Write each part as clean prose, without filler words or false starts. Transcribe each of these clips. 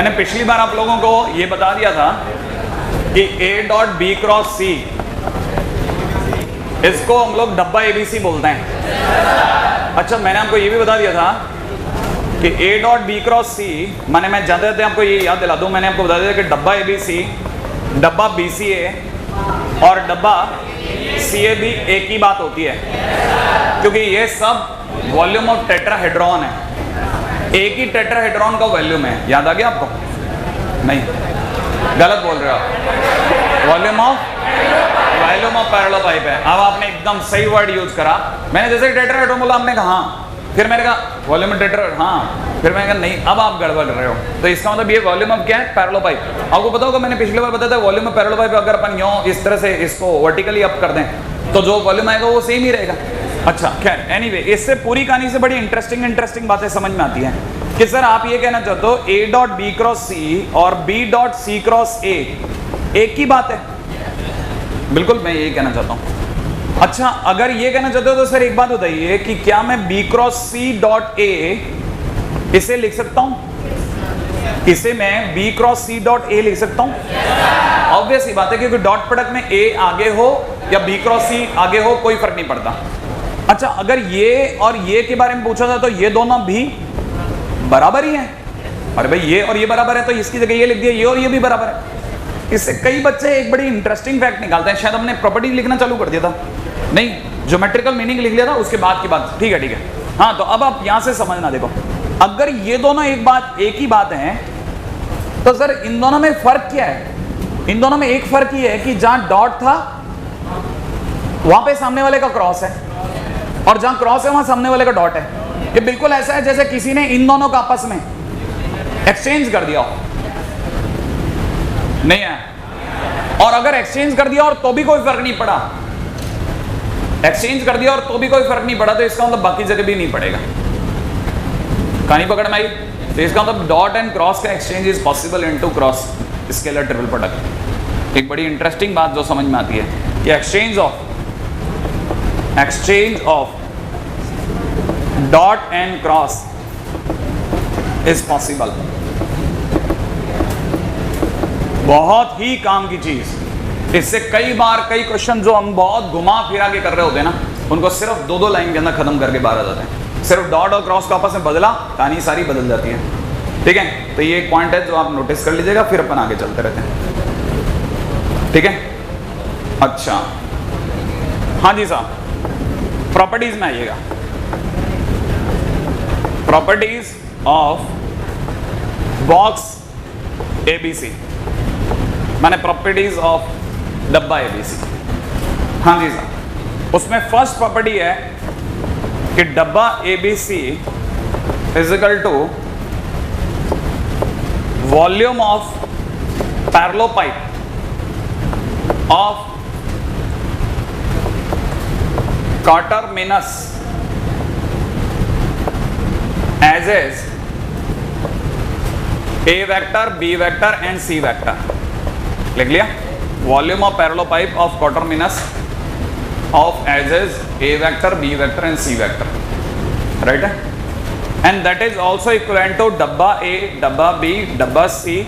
मैंने पिछली बार आप लोगों को ये बता दिया था कि A डॉट बी क्रॉस सी, इसको हम लोग डब्बा ABC बोलते हैं। अच्छा, मैंने आपको ये भी बता दिया था कि A डॉट बी क्रॉस सी, मैंने मैं जाते जाते आपको ये याद दिला दूं, मैंने आपको बता दिया कि डब्बा ABC, डब्बा BCA और डब्बा CA भी एक ही बात होती है, क्योंकि ये सब वॉल्यूम ऑफ टेट्राहेड्रॉन है, एक ही टेट्राहेड्रॉन का वॉल्यूम है। याद आ गया आपको? नहीं, गलत बोल रहे हो आप। वॉल्यूम ऑफ पैरेललोपाइप है। अब आपने एकदम सही वर्ड यूज करा। मैंने जैसे टेट्राहेड्रॉन बोला, आपने कहा हाँ, फिर मैंने कहा वॉल्यूम ऑफ टेट्रा, हाँ, फिर मैंने कहा नहीं, अब आप गड़बड़ कर रहे हो। तो इसका मतलब ये वॉल्यूम ऑफ क्या है? पैरेललोपाइप। आपको पता होगा, मैंने पिछली बार बताया था वॉल्यूम ऑफ पैरेललोपाइप अगर अपन यूं इस तरह से इसको वर्टिकली अप कर दें तो जो वॉल्यूम आएगा वो सेम ही रहेगा। अच्छा, खैर एनीवे, इससे पूरी कहानी से बड़ी इंटरेस्टिंग बातें समझ में आती हैं कि सर आप ये कहना चाहते हो A dot B cross C और B dot C cross A एक ही बात है। बिल्कुल, मैं यही कहना चाहता हूं। अच्छा, अगर ये कहना चाहते हो तो सर एक बात बताइए कि क्या मैं B cross C dot A इसे लिख सकता हूं? इसे मैं B cross C dot A लिख सकता हूं? ऑब्वियस ही बात है, क्योंकि डॉट प्रोडक्ट में A आगे हो या B क्रॉस C आगे हो कोई फर्क नहीं पड़ता। अच्छा, अगर ये और ये के बारे में पूछा जाए तो ये दोनों भी बराबर ही हैं। अरे भाई, ये और ये बराबर है तो इसकी जगह ये लिख दिया, ये और ये भी बराबर है। इससे कई बच्चे एक बड़ी इंटरेस्टिंग फैक्ट निकालते हैं। शायद हमने प्रॉपर्टी लिखना चालू कर दिया था, नहीं, ज्योमेट्रिकल मीनिंग लिख लिया था, उसके बाद की बात। ठीक है। हाँ, तो अब आप यहां से समझना, देखो, अगर ये दोनों एक ही बात है तो सर इन दोनों में फर्क क्या है? इन दोनों में एक फर्क ये है कि जहां डॉट था वहां पे सामने वाले का क्रॉस है, और जहां क्रॉस है वहां सामने वाले का डॉट है। ये बिल्कुल ऐसा है जैसे किसी ने इन दोनों का आपस में एक्सचेंज कर दिया हो। नहीं है? और अगर एक्सचेंज कर दिया और तो भी कोई फर्क नहीं पड़ा, एक्सचेंज कर दिया और तो भी कोई फर्क नहीं पड़ा, तो इसका मतलब बाकी जगह भी नहीं पड़ेगा। कहानी पकड़ में आई? तो इसका मतलब डॉट एंड क्रॉस का exchange is possible into cross scalar triple product. एक बड़ी इंटरेस्टिंग बात जो समझ में आती है कि exchange of dot and cross is possible. बहुत ही काम की चीज। इससे कई बार कई क्वेश्चन जो हम बहुत घुमा फिरा के कर रहे होते हैं ना, उनको सिर्फ दो लाइन के अंदर खत्म करके बाहर आ जाते हैं। सिर्फ डॉट और क्रॉस को आपस में बदला, कहानी सारी बदल जाती है। ठीक है, तो ये एक पॉइंट है जो आप नोटिस कर लीजिएगा, फिर अपन आगे चलते रहते हैं। ठीक है? अच्छा, हाँ जी साहब, प्रॉपर्टीज में आइएगा। प्रॉपर्टीज ऑफ बॉक्स ABC, माने प्रॉपर्टीज ऑफ डब्बा ABC। हाँ जी साहब, उसमें फर्स्ट प्रॉपर्टी है कि डब्बा ABC is equal to volume of parallelepiped of quaterminous as is A vector, B vector and C vector। लिख लिया? Volume of parallelepiped of quaterminous of as is A vector, B vector and C vector, right? And that is also equivalent to डब्बा A, डब्बा B, डब्बा C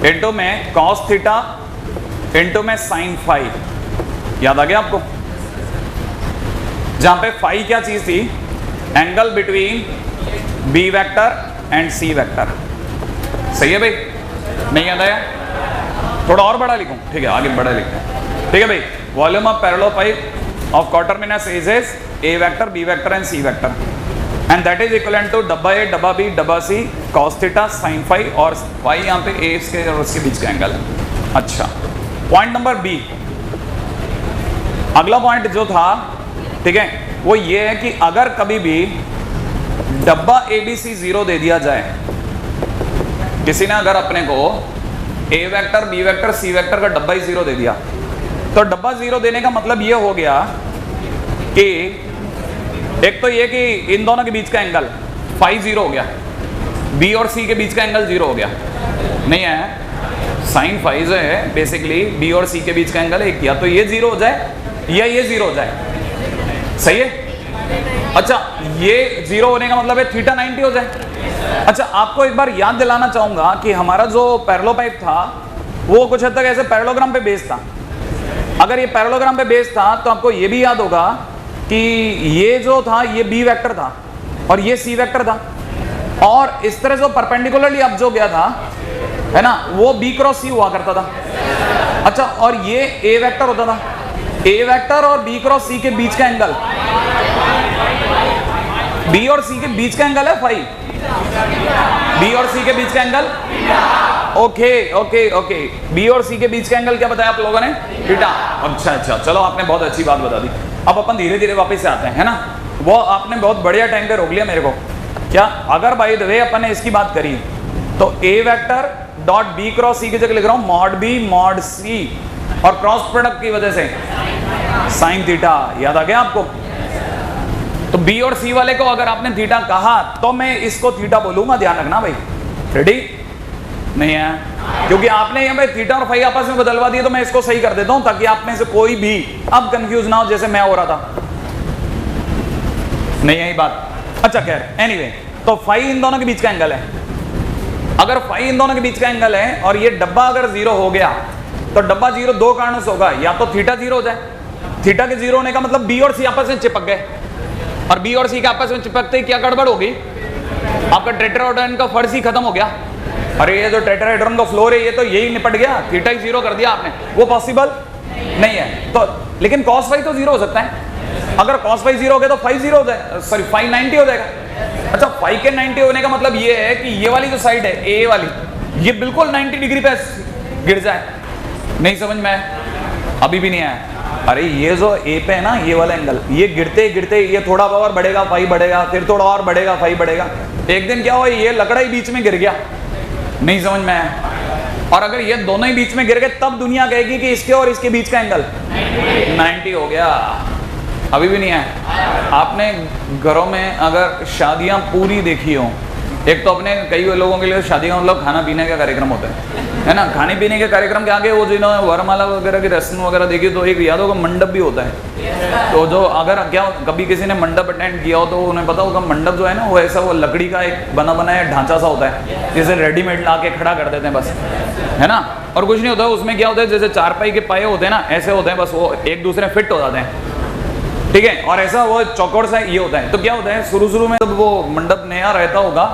into में cos theta into में sin phi. याद आ गया आपको? जहां पे फाई क्या चीज थी? Angle between B vector and C vector. सही है भाई? नहीं याद आया? थोड़ा और बड़ा लिखूं? ठीक है, आगे बड़ा लिखते हैं। ठीक है भाई, volume of parallelepiped of quaterminous is A vector, B vector and C vector, and that is equivalent to डब्बा A, डब्बा B, डब्बा C, cos theta, sin phi, और फाई यहाँ पे A इसके और उसके बीच का एंगल है। अच्छा, पॉइंट नंबर B। अगला पॉइंट जो था, ठीक है, वो ये है कि अगर कभी भी डब्बा ABC 0 दे दिया जाए, किसी ने अगर अपने को A vector, B vector, C vector का डब्बा ही 0 दे दिया, तो डब्बा 0 देने का मतलब ये हो गया कि एक तो ये कि इन दोनों के बीच का एंगल फाई 0 हो गया, B और C के बीच का एंगल 0 हो गया। नहीं है? साइन फाई जो है बेसिकली B और C के बीच का एंगल एक, या तो ये 0 हो जाए या ये 0 हो जाए। सही है? अच्छा, ये 0 होने का मतलब है थीटा 90 हो जाए। अच्छा, आपको एक बार याद दिलाना चाहूंगा कि हमारा जो पैरेललोपाइप था वो कुछ हद तक ऐसे पैरेललोग्राम पे बेस्ड था। अगर ये पैरेललोग्राम पे बेस्ड था तो आपको ये भी याद होगा कि ये जो था ये बी वेक्टर था और ये सी वेक्टर था, और इस तरह से परपेंडिकुलरली अब जो गया था है ना वो बी क्रॉस सी हुआ करता था। अच्छा, और ये ए वेक्टर होता था। ए वेक्टर और बी क्रॉस सी के बीच का एंगल, बी और सी के बीच का एंगल है फाई। बी और सी के बीच का angle, okay okay okay, B और सी के बीच का एंगल क्या बताया आप लोगों ने? थीटा। अच्छा अच्छा, चलो आपने बहुत अच्छी बात बता दी। अब अपन धीरे धीरे वापस से आते हैं, है ना। वो आपने बहुत बढ़िया टाइम पे रोक लिया मेरे को। क्या अगर बाय द वे अपन ने इसकी बात करी तो ए वेक्टर डॉट बी क्रॉस सी की जगह लिख रहा हूं मॉड बी मॉड सी, और क्रॉस प्रोडक्ट की वजह से साइन थीटा। याद आ गया आपको? तो बी और सी वाले को अगर आपने थीटा कहा तो मैं इसको थीटा बोलूंगा, ध्यान रखना भाई। रेडी? नहीं है, क्योंकि आपने यहाँ पे थीटा और फाई आपस में बदलवा दिए, तो मैं इसको सही कर देता हूं ताकि आप में से कोई भी अब कंफ्यूज ना हो जैसे मैं हो रहा था। नहीं यही बात। अच्छा खैर, एनीवे, तो फाई इन दोनों के बीच का एंगल है। अगर फाई इन दोनों के बीच का एंगल है और ये डब्बा अगर 0 हो गया तो डब्बा 0 दो कारणों से होगा। या तो थीटा 0 हो जाए, थीटा के 0 होने का मतलब बी और सी आपस में चिपक गए, और बी और सी के आपस में चिपकते ही क्या गड़बड़ होगी? आपका टेट्राहेड्रॉन का फर्श ही खत्म हो गया। अरे ये जो टेट्राहेड्रॉन का फ्लोर है ये तो यही निपट गया, थीटा ही 0 कर दिया आपने। वो पॉसिबल नहीं है। तो लेकिन cos फाई तो 0 हो सकता है। अगर cos फाई 0 हो गया तो फाई 0 हो जाए, सॉरी फाई 90 हो जाएगा। अच्छा, फाई के 90 होने का मतलब ये है कि ये वाली जो साइड है ए वाली, ये बिल्कुल 90 डिग्री पे गिर जाए। नहीं समझ में? अभी भी नहीं आया? अरे ये जो ए पे है ना ये वाला एंगल, ये गिरते गिरते ये थोड़ा और बढ़ेगा, फाई बढ़ेगा, फिर थोड़ा और बढ़ेगा, फाई बढ़ेगा। एक दिन क्या हुआ, ये लकड़ा ही बीच में गिर गया। नहीं समझ में आया? और अगर ये दोनों ही बीच में गिर गए तब दुनिया कहेगी कि इसके और इसके बीच का एंगल 90 हो गया। अभी भी नहीं है? आपने घरों में अगर शादियां पूरी देखी हो, एक तो अपने कई लोगों के लिए शादी का मतलब खाना पीने का कार्यक्रम होता है ना। खाने पीने के कार्यक्रम के आगे वो जिन्होंने वरमाला वगैरह की रस्म वगैरह देखी तो एक याद होगा मंडप भी होता है। तो जो अगर क्या कभी किसी ने मंडप अटेंड किया हो तो उन्हें पता होगा मंडप जो है ना वो ऐसा वो लकड़ी का एक बना बनाया ढांचा सा होता है, जैसे रेडीमेड ला के खड़ा कर देते हैं बस, है ना। और कुछ नहीं होता, उसमें क्या होता है जैसे चारपाई के पाए होते हैं ना ऐसे होते हैं, बस वो एक दूसरे फिट हो जाते हैं, ठीक है। और ऐसा वो चौकोर सा ये होता है। तो क्या होता है शुरू में जब वो मंडप नया रहता होगा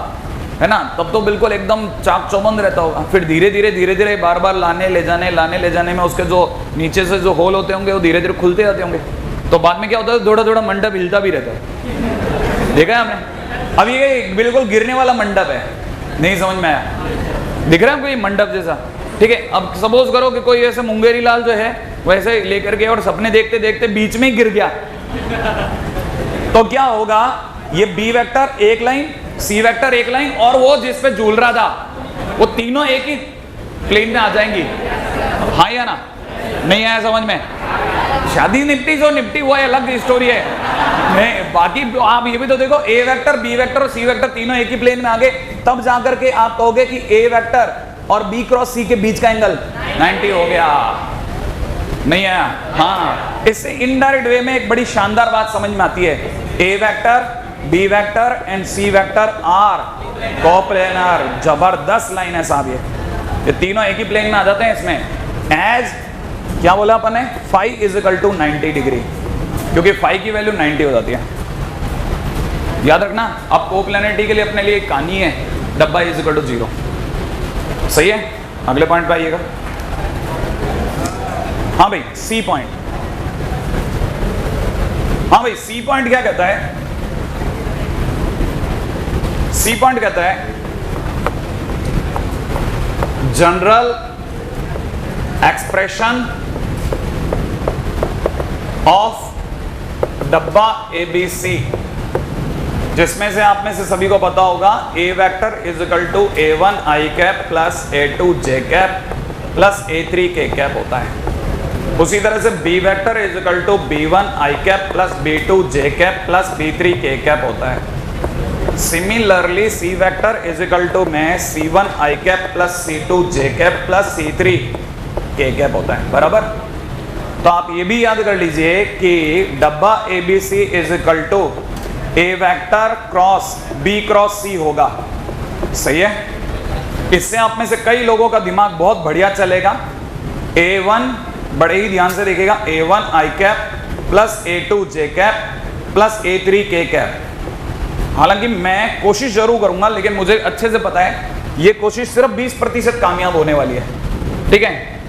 है ना, तब तो बिल्कुल एकदम चाक चौबंद रहता होगा। फिर धीरे धीरे बार बार लाने ले जाने में उसके जो नीचे से जो होल होते होंगे वो धीरे धीरे खुलते जाते होंगे। तो बाद में क्या होता है थोड़ा थोड़ा मंडप हिलता भी रहता है। देखा है आपने? अब ये बिल्कुल गिरने वाला मंडप है। नहीं समझ में आया? दिख रहा है कोई मंडप जैसा? ठीक है। अब सपोज करो कि कोई ऐसे मुंगेरी लाल जो है वैसे लेकर के और सपने देखते देखते बीच में ही गिर गया तो क्या होगा? ये बी वेक्टर एक लाइन, सी वेक्टर एक लाइन, और वो जिस पे झूल रहा था वो तीनों एक ही प्लेन में आ जाएंगी। हाँ या ना? नहीं आया समझ में? शादी निपटी जो निपटी वो अलग स्टोरी है। नहीं, बाकी आप ये भी तो देखो, ए वेक्टर, बी वेक्टर और सी वेक्टर तीनों एक ही प्लेन में आ गए, तब जाकर के आप कहोगे कि ए वेक्टर और बी क्रॉस सी के बीच का एंगल 90 हो गया। नहीं आया? हाँ, इससे इनडायरेक्ट वे में एक बड़ी शानदार बात समझ में आती है। A vector, B vector and C vector are coplanar. जबरदस्त लाइन है साहब। ये तीनों एक ही प्लेन में आ जाते हैं। इसमें एज क्या बोला अपन ने? Phi is equal to 90 degree, क्योंकि फाई की वैल्यू 90 हो जाती है। याद रखना, अब कोप्लेनरिटी के लिए अपने लिए एक कहानी है, डब्बा इज इक्वल टू 0। सही है? अगले पॉइंट पे आइएगा। हाँ भाई, सी पॉइंट। हाँ भाई, सी पॉइंट क्या कहता है? सी पॉइंट कहता है जनरल एक्सप्रेशन ऑफ डब्बा एबीसी, जिसमें से आप में से सभी को पता होगा A vector is equal to A1 i cap plus A2 j cap plus A3 k cap होता है। उसी तरह से B vector is equal to B1 i cap plus B2 j cap plus B3 k cap होता है। Similarly C vector is equal to में C1 i cap plus C2 J cap plus C3 के cap होता है। बराबर? तो आप ये भी याद कर लीजिए कि डब्बा ABC is equal to A vector cross B cross C होगा। सही है, इससे आप में से कई लोगों का दिमाग बहुत बढ़िया चलेगा। A1 बड़े ही ध्यान से देखिएगा, A1 i cap plus A2 j cap plus A3 k cap. हालांकि मैं कोशिश जरूर करूंगा, लेकिन मुझे अच्छे से पता है ये कोशिश सिर्फ 20% कामयाब होने वाली है, ठीक है,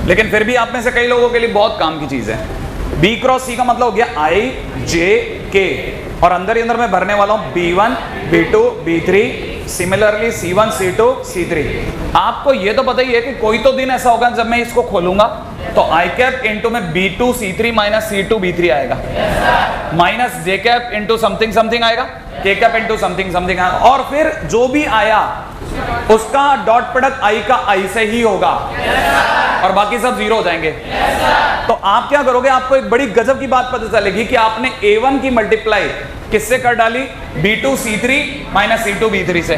लेकिन फिर भी आप में से कई लोगों के लिए बहुत काम की चीज है। B क्रॉस C का मतलब हो गया I J K, और अंदर ही अंदर मैं भरने वाला हूं B1 B2 B3, similarly C1 C2 C3। आपको ये तो पता ही है कि कोई तो दिन ऐसा होगा जब मैं इसको खोलूंगा तो I कैप इंटू में B2 C3 minus C2 B3 आएगा, minus J cap into something something आएगा, K cap into something something आएगा, और फिर जो भी आया उसका डॉट प्रोडक्ट I का I से ही होगा, और बाकी सब जीरो हो जाएंगे। तो आप क्या करोगे, आपको एक बड़ी गजब की बात पता चलेगी कि आपने A1 की मल्टीप्लाई किससे कर डाली, B2 C3 minus C2 B3 से।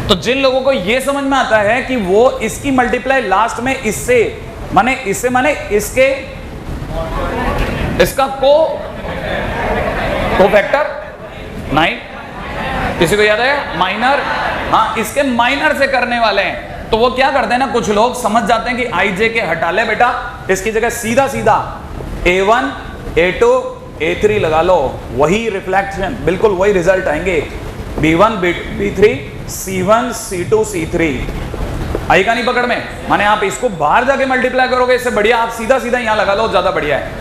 तो जिन लोगों को यह समझ में आता है कि वो इसकी मल्टीप्लाई लास्ट में इससे माने इसके इसका को फैक्टर नहीं, किसी को याद है माइनर, हाँ इसके माइनर से करने वाले हैं। तो वो क्या करते हैं ना, कुछ लोग समझ जाते हैं कि आई जे के हटा ले बेटा, इसकी जगह सीधा सीधा A1 A2 A3 लगा लो, वही रिफ्लेक्शन बिल्कुल वही रिजल्ट आएंगे, B1 B3 C1 C2 C3। आई का नहीं पकड़ में, माने आप इसको बाहर जाके मल्टीप्लाई करोगे, इससे बढ़िया आप सीधा सीधा यहां लगा लो, ज्यादा बढ़िया है।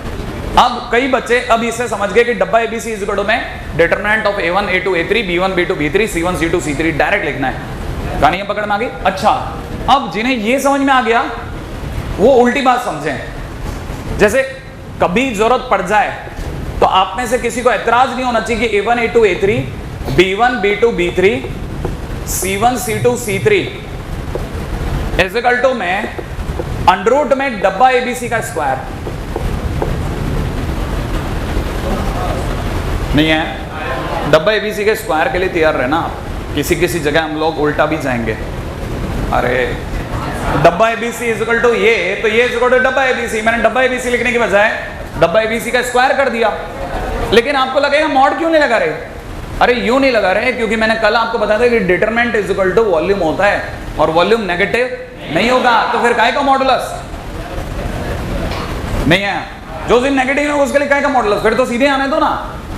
अब कई बच्चे अब इससे समझ गए कि डब्बा ABC इज इक्वल टू में determinant of A1 A2 A3 B1 B2 B3 C1 C2 C3 direct लिखना है। कहानी पकड़ में आ गई। अच्छा, अब जिन्हें ये समझ में आ गया वो उल्टी बात समझें। जैसे कभी जरूरत पड़ जाए तो आप में से किसी को एतराज नहीं होना चाहिए कि A1 A2 A3 B1 B2 B3 C1 C2 C3 is equal to में अंडर रूट में डब्बा ABC का स्क्वायर नहीं है। डब्बा ABC के स्क्वायर के लिए तैयार रहना आप, किसी किसी जगह हम लोग उल्टा भी जाएंगे। अरे डब्बा ABC इज इक्वल टू ये, तो ये इज इक्वल टू डब्बा ABC, मैंने डब्बा ABC लिखने की बजाय डब्बा ABC का स्क्वायर कर दिया। लेकिन आपको लगेगा मॉड क्यों नहीं लगा रहे, अरे यूं नहीं लगा रहे क्योंकि मैंने कल आपको बताया था कि determinant is equal to volume होता है, और वॉल्यूम नेगेटिव नहीं होगा, तो फिर काय का मॉडुलस नहीं है। जो चीज नेगेटिव है उसके लिए काय का मॉडुलस, फिर तो सीधे आने दो ना।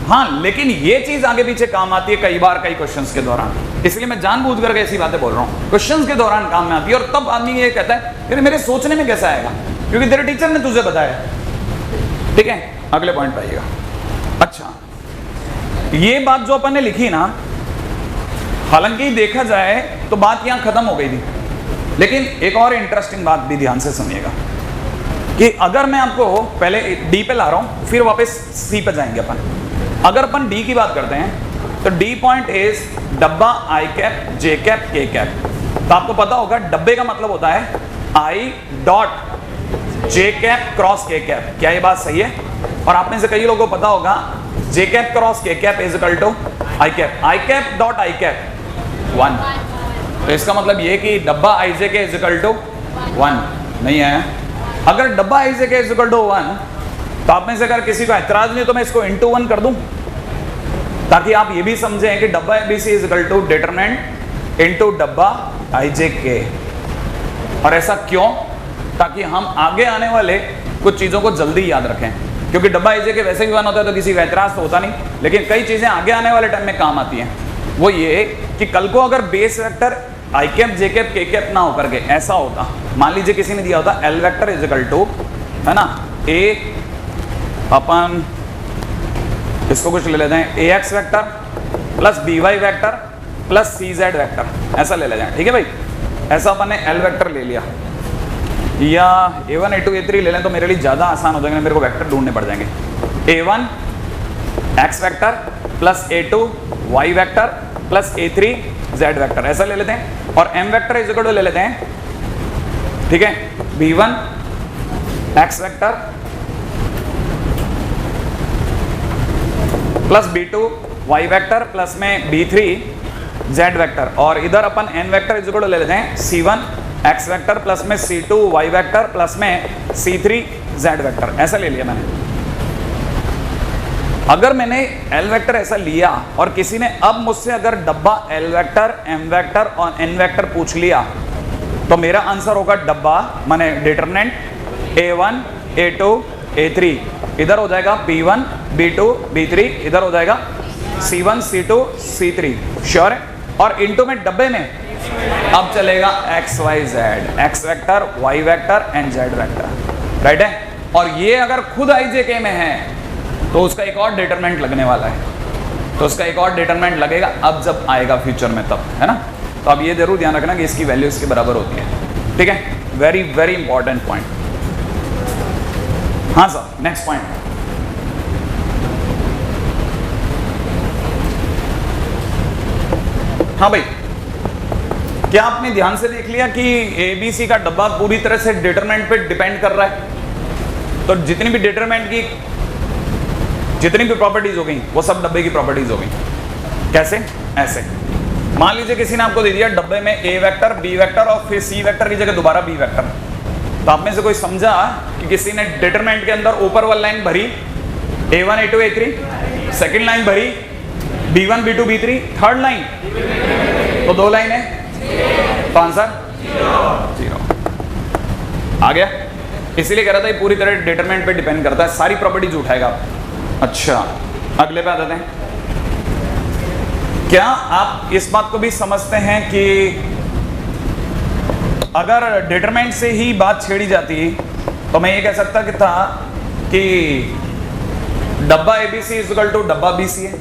हाँ, लेकिन ये चीज आगे पीछे काम आती है कई बार कई क्वेश्चंस के दौरान, इसलिए मैं जानबूझ करके ऐसी बातें बोल रहा हूँ। क्वेश्चंस के दौरान काम में आती है, और तब आदमी ये कहता है कि मेरे सोचने में कैसा आएगा, क्योंकि तेरे टीचर ने तुझे बताया। ठीक है, अगले पॉइंट पे आइएगा। अच्छा, ये बात जो अपन ने लिखी ना, हालांकि देखा जाए तो बात यहां खत्म हो गई थी, लेकिन एक और इंटरेस्टिंग बात भी ध्यान से सुनिएगा कि अगर मैं आपको पहले डी पे ला रहा हूं, फिर वापस सी पे जाएंगे अपन। अगर अपन डी की बात करते हैं तो डी पॉइंट इज डब्बा आई कैप जे कैप के कैप। तो आपको पता होगा डब्बे का मतलब होता है I dot J cap cross K cap. क्या ये बात सही है? और आप में से कई लोगों को पता होगा J cap cross K cap is equal to I cap dot I cap 1। तो इसका मतलब ये कि डब्बा आई जे के इज इक्वल टू 1 नहीं है। अगर डब्बा आई जे के इज इक्वल टू 1, तो आप में से अगर किसी को एतराज नहीं तो मैं इसको इंटू 1 कर दूं, ताकि आप ये भी समझें कि डब्बा ABC is equal to determinant into डब्बा IJK। और ऐसा क्यों? ताकि हम आगे आने वाले कुछ चीजों को जल्दी याद रखें, क्योंकि डब्बा IJK वैसे भी 1 होता है तो किसी का एतराज तो होता नहीं, लेकिन कई चीजें आगे आने वाले टाइम में काम आती हैं। वो ये कि कल को अगर बेस वेक्टर आई कैप जे कैप के कैप ना होकर के ऐसा होता, मान लीजिए किसी ने दिया होता L vector is equal to, है ना, ए अपन इसको कुछ ले लेते हैं AX vector plus BY vector plus CZ vector, ऐसा ले लेते हैं। ठीक है भाई, ऐसा अपन ने L वेक्टर ले लिया, या A1 A2 A3 ले लें तो मेरे लिए ज़्यादा आसान हो जाएगा, मेरे को वेक्टर ढूंढने पड़ जाएंगे। A1 X vector plus A2 Y vector plus A3 Z vector, ऐसा ले लेते हैं। और M vector is equal to ले लेते हैं, ठीक है, B1 X vector plus B2 Y vector plus में B3 Z वेक्टर, और इधर अपन N vector is equal to ले लेते हैं C1 X वेक्टर प्लस में C2 Y वेक्टर प्लस में C3 Z वेक्टर, ऐसा ले लिया मैंने। अगर मैंने एल वेक्टर ऐसा लिया और किसी ने अब मुझसे अगर डब्बा एल वेक्टर, एम वेक्टर और एन वेक्टर पूछ लिया तो मेरा आंसर होगा डब्बा माने डिटरमिनेंट A1, A2, A3, इधर हो जाएगा B1, B2, B3, इधर हो जाएगा C1, C2, C3। श्योर है? और इनटू में डब्बे में अब चलेगा X, Y, Z, X vector, Y vector and Z vector, right है? और ये अगर खुद IJK में है तो उसका एक और डिटरमिनेंट लगने वाला है, तो उसका एक और डिटरमिनेंट लगेगा अब जब आएगा फ्यूचर में तब, है ना? तो अब ये जरूर ध्यान रखना कि इसकी वैल्यू इसके बराबर होती है, ठीक है? Very very important point. हाँ सर, नेक्स्ट पॉइंट। हाँ भाई, क्या आपने ध्यान से देख लिया कि ABC का डब्बा पूरी तरह से डिटरमिनेंट पे डिपेंड कर रहा है? तो जितनी भी डिटरमिनेंट की जितनी भी प्रॉपर्टीज हो गई वो सब डब्बे की प्रॉपर्टीज हो गई। कैसे? ऐसे मान लीजिए किसी ने आपको दे दिया डब्बे में A वेक्टर, B वेक्टर और फिर C वेक्टर की जगह दोबारा B वेक्टर। तो आप में से कोई समझा कि किसी ने डिटरमिनेंट के अंदर ऊपर वाली लाइन भरी A1, A2, A3, second line भरी B1, B2, B3, third line तो दो लाइन है, तो आंसर 0 आ गया। इसीलिए कह रहा था ये पूरी तरह डिटरमिनेंट पे डिपेंड करता है, सारी प्रॉपर्टीज उठाएगा। अच्छा, अगले पे आ जाते हैं। क्या आप इस बात को भी समझते हैं कि अगर डिटरमिनेंट से ही बात छेड़ी जाती तो मैं ये कह सकता कि था कि डब्बा ABC इज इक्वल टू डब्बा BC है?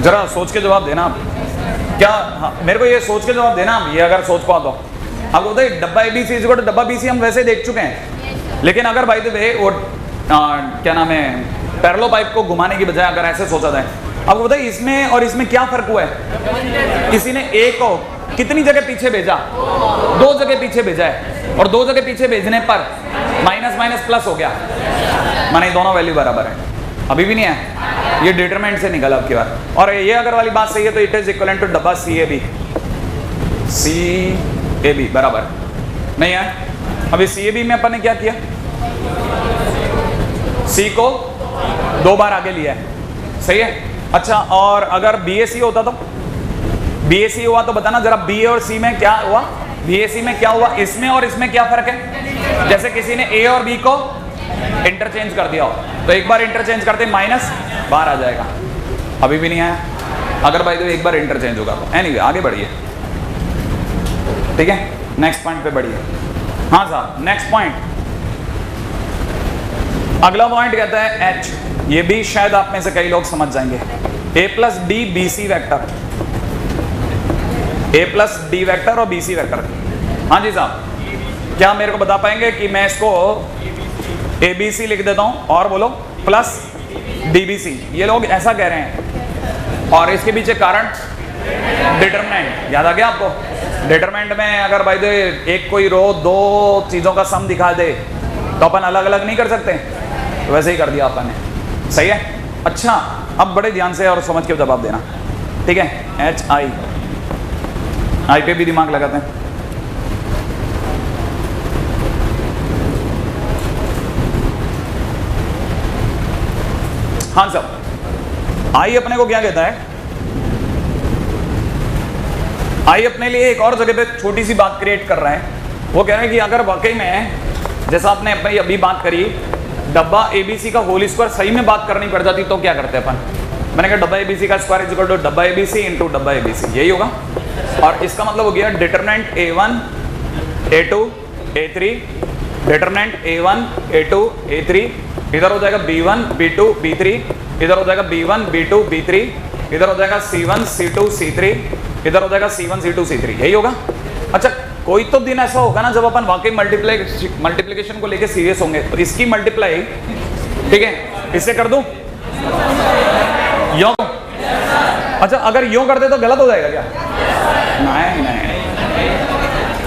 जरा सोच के जवाब देना आप। क्या हाँ, मेरे को ये सोच के जवाब देना आप, ये अगर सोच पाओ तो। आप बोलते डब्बा ABC इज इक्वल टू डब्बा BC हम वैसे देख चुके हैं, लेकिन अगर भाई द वे वो क्या नाम है पैरेलल पाइप को घुमाने की बजाय अगर ऐसे सोचा जाए, आपको बताइए इसमें और इसमें क्या फर्क हुआ है? किसी ने A को कितनी जगह पीछे भेजा? 2 जगह पीछे भेजा है, और 2 जगह पीछे भेजने पर माइनस माइनस प्लस हो गया, माने दोनों वैल्यू बराबर है। अभी भी नहीं है, ये डिटरमिनेंट से निकला आपकी बात। और ये अगर वाली बात सही है तो इट इज इक्वल टू डब्बा CAB बराबर नहीं है। अभी CAB में अपन ने क्या किया? C को 2 बार आगे लिया है, सही है? अच्छा, और अगर BAC होता तो BAC हुआ तो बताना जरा BA और C में क्या हुआ? BAC में क्या हुआ? इसमें और इसमें क्या फर्क है? जैसे किसी ने A और B को इंटरचेंज कर दिया हो तो एक बार इंटरचेंज करते माइनस बाहर आ जाएगा। अभी भी नहीं आया। अगर भाई तो एक बार इंटरचेंज होगा तो एनीवे आगे बढ़िए, ठीक है? नेक्स्ट पॉइंट पे बढ़िए। हाँ साहब, नेक्स्ट पॉइंट, अगला पॉइंट कहता है H। ये भी शायद आप में से कई लोग समझ जाएंगे। A plus D BC vector, A plus D vector और BC वेक्टर। हाँ जी साहब, क्या मेरे को बता पाएंगे कि मैं इसको ABC लिख देता हूं और बोलो प्लस DBC? ये लोग ऐसा कह रहे हैं और इसके पीछे कारण डिटरमिनेंट याद आ गया आपको? डिटरमिनेंट में अगर भाई दे एक कोई रो 2 चीजों का सम दिखा दे तो अपन अलग अलग नहीं कर सकते, तो वैसे ही कर दिया अपन ने, सही है? अच्छा, अब बड़े ध्यान से और समझ के जवाब देना, ठीक है? HI पे भी दिमाग लगाते हैं। हाँ साहब, I अपने को क्या कहता है? I अपने लिए एक और जगह पे छोटी सी बात क्रिएट कर रहा है। वो कह रहे हैं कि अगर वाकई में जैसा आपने अपनी अभी बात करी डब्बा ABC का होल स्क्वायर सही में बात करनी पड़ जाती तो क्या करते अपन? मैंने कहा डब्बा ABC का स्क्वायर इज इक्वल टू डब्बा ABC इंटू डब्बा ABC, यही होगा। और इसका मतलब हो गया determinant A1, A2, A3, determinant A1, A2, A3, इधर हो जाएगा B1, B2, B3, इधर हो जाएगा B1, B2, B3, इधर हो जाएगा C1, C2, C3, इधर हो जाएगा C1, C2, C3, यही होगा। अच्छा, कोई तो दिन ऐसा होगा ना जब अपन वाकई मल्टीप्लिकेशन को लेके सीरियस होंगे, तो इसकी मल्टीप्लाई, ठीक है, इससे कर दूं यो? अच्छा, अगर यो कर दे तो गलत हो जाएगा क्या? नहीं नहीं,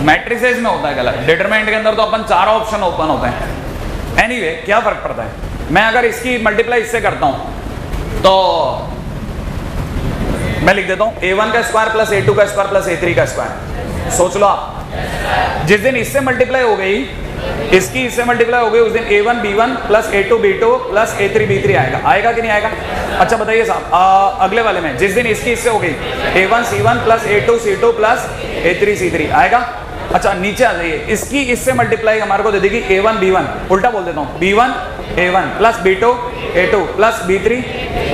मैट्रिसेस में होता है गलत, डिटरमिनेंट के अंदर तो अपन 4 ऑप्शन ओपन होते हैं। एनीवे, क्या फर्क पड़ता है? मैं अगर इसकी मल्टीप्लाई इससे करता हूं तो मैं लिख देता हूं A1 का स्क्वायर प्लस A2 का स्क्वायर प्लस A3 का स्क्वायर। सोच लो आप, जिस दिन इससे मल्टीप्लाई हो गई इसकी इससे मल्टीप्लाई हो गई उस दिन A1 B1 plus A2 B2 plus A3 B3 आएगा। आएगा कि नहीं आएगा? अच्छा बताइए साहब, अगले वाले में जिस दिन इसकी इससे हो गई A1 C1 plus A2 C2 plus A3 C3 आएगा। अच्छा नीचे आ जाइए, इसकी इससे मल्टीप्लाई हमारे को दे देगी A1 B1, उल्टा बोल देता हूँ, B1 A1 plus B2 A2 plus B3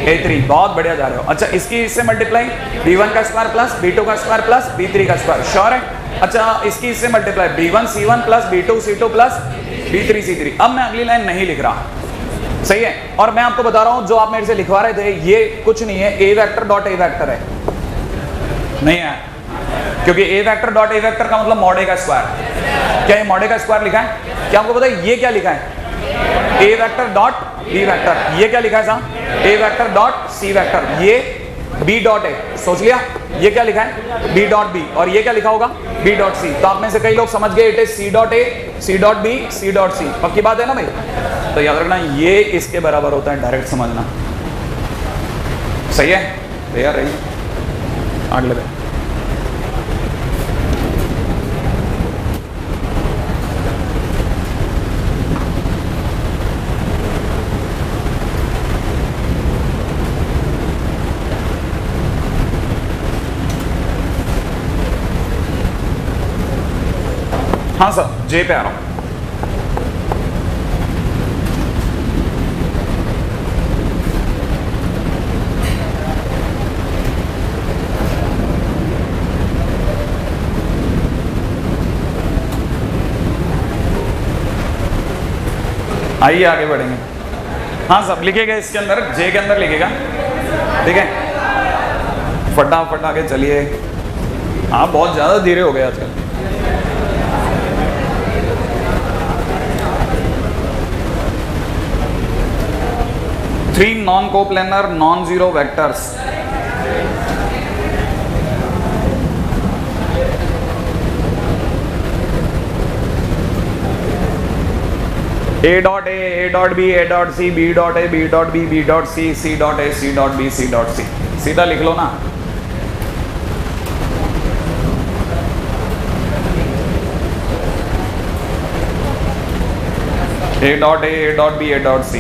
A3। बहुत बढ़िया जा रहे हो। अच्छा इसकी इससे मल्टीप्लाई B1 का स्क्वायर प्लस B2 का स्क्वायर प्लस B3 का स्क्वायर, श्योर है? अच्छा इसकी इससे multiply B1 C1 plus B2 C2 plus B3 C3। अब मैं अगली लाइन नहीं लिख रहा, सही है? और मैं आपको बता रहा हूं जो आप मेरे से लिखवा रहे थे ये कुछ नहीं है, A vector dot A vector है, नहीं है? क्योंकि A vector dot A vector का मतलब मॉड A का स्क्वायर। क्या ये मॉड A का स्क्वायर लिखा है? क्या आपको पता है ये क्या लिखा है? A vector dot B vector. ये क्या लिखा है साहब? A vector dot C vector. ये B डॉट A, सोच लिया? ये क्या लिखा है? B dot B। और ये क्या लिखा होगा? B dot C। तो आप में से कई लोग समझ गए it is C dot A, C dot B, C dot C। पक्की बात है ना भाई? तो याद रखना ये इसके बराबर होता है, डायरेक्ट समझना, सही है? तैयार रहिए, अगले पे। हाँ सर, जे पे आ रहा हूं। आइए आगे बढ़ेंगे। हाँ सब लिखेगा इसके अंदर, जे के अंदर लिखेगा, ठीक है? फटाफट आगे चलिए। आप बहुत ज़्यादा धीरे हो गए आजकल। Three non coplanar non zero vectors. A dot A, A dot B, A dot C, B dot A, B dot B, B dot C, C dot A, C dot B, C dot C। सीधा लिख लो ना। A dot A, A dot B, A dot C।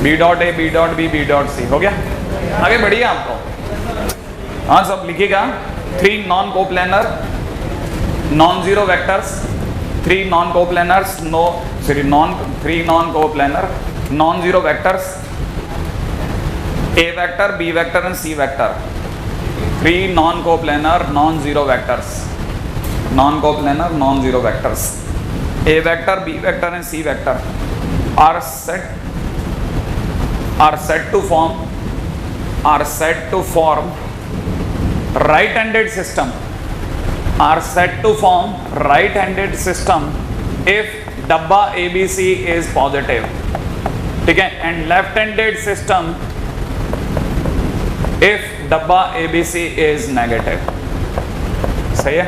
B dot A, B dot B, B dot C। हो गया? आगे बढ़िए आपको। हाँ सब लिखिएगा। Three non coplanar non zero vectors, three non coplanars three non coplanar non zero vectors, A vector, B vector and C vector. Three non coplanar non zero vectors, non coplanar non zero vectors, A vector, B vector and C vector are said to form right-handed system, are said to form right-handed system if डब्बा ABC is positive, ठीक है? and left-handed system if डब्बा ABC is negative। सही है?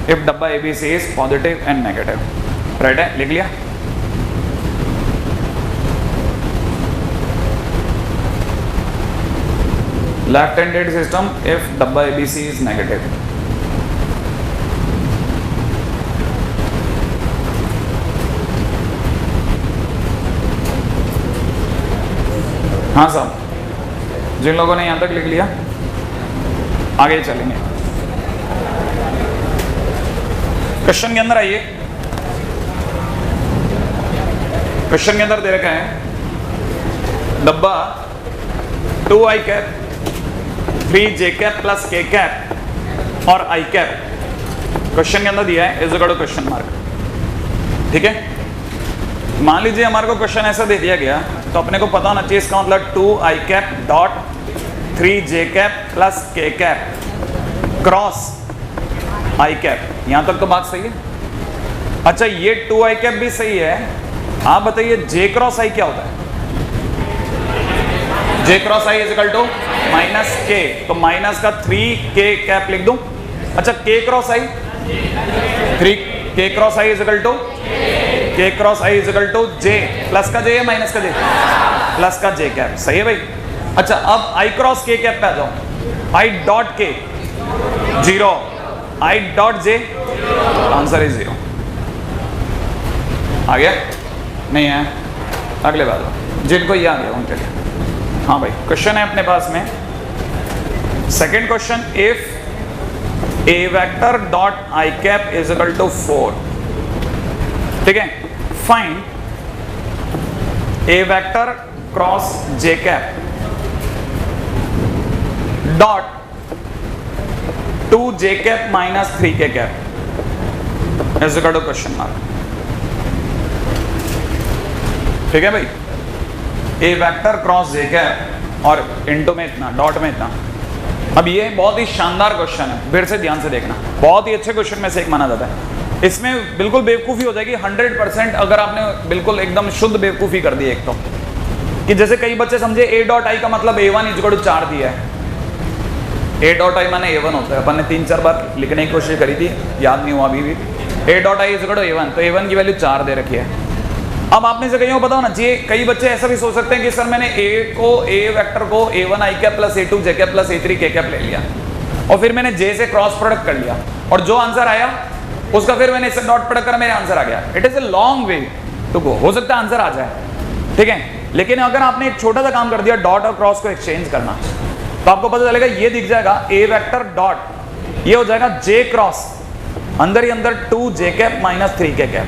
if डब्बा ABC is positive and negative, right है? लिख लिया? left-handed system if डब्बा ABC is negative। हाँ साहब, जिन लोगों ने यहां तक लिख लिया आगे चलेंगे। क्वेश्चन के अंदर आइए। क्वेश्चन के अंदर दे रखा है डब्बा 2i cap 3j cap plus k cap और i कैप क्वेश्चन के अंदर दिया है, is equal to question mark, ठीक है? मान लीजिए हमारे को क्वेश्चन ऐसा दे दिया गया तो अपने को पता होना चाहिए इसका मतलब 2i cap dot 3j cap plus k cap cross i cap. यहां तक तो बात सही है। अच्छा ये 2i कैप भी सही है। आप बताइए j क्रॉस i क्या होता है? j cross i is equal to minus k, तो माइनस का 3k कैप लिख दूं। अच्छा k cross i, 3k cross i is equal to k cross i is equal to j plus का j या माइनस का j? प्लस का j cap, सही है भाई। अच्छा अब i क्रॉस k कैप पे आ जाओ। i dot k 0, I dot J, answer is 0। आ गया? नहीं है? अगले बार जिनको ये आ गया उनके लिए। हाँ भाई, क्वेश्चन है अपने पास में second question, if a vector dot I cap is equal to 4, ठीक है, find a vector cross j cap dot 2 j cap minus 3 k cap is equal to question mark. ठीक है भाई, a vector cross j cap और into में इतना, dot में इतना। अब ये बहुत ही शानदार क्वेश्चन है, फिर से ध्यान से देखना, बहुत ही अच्छे क्वेश्चन में से एक माना जाता है। इसमें बिल्कुल बेवकूफ़ी हो जाएगी 100%, अगर आपने बिल्कुल एकदम शुद्ध बेवकूफ़ी कर दी एक तो, कि जैसे कई बच्चे समझे ए डॉट आई का मतलब A1 इक्वल टू 4 दिया है। ए डॉट आई माने A1 होता है, अपन ने 3-4 बार लिखने की कोशिश करी थी, याद नहीं हुआ अभी भी। A dot i equal to A1, तो A1 की वैल्यू 4 दे रखी है। अब आपने से कहीं बताओ ना जी, कई बच्चे ऐसा भी सोच सकते हैं कि सर मैंने ए वेक्टर को A1 i cap plus A2 j cap plus A3 k cap ले लिया और फिर मैंने जे से क्रॉस प्रोडक्ट कर लिया और जो आंसर आया उसका फिर मैंने इससे डॉट प्रोडक्ट करा, मेरे आंसर आ गया। It is a long way to go, हो सकता है आंसर आ जाए, ठीक है, लेकिन अगर आपने एक छोटा सा काम कर दिया, डॉट और क्रॉस को एक्सचेंज करना, तो आपको पता चलेगा, ये दिख जाएगा ए वेक्टर डॉट, ये हो जाएगा जे क्रॉस, अंदर ही अंदर 2 j cap minus 3 k cap.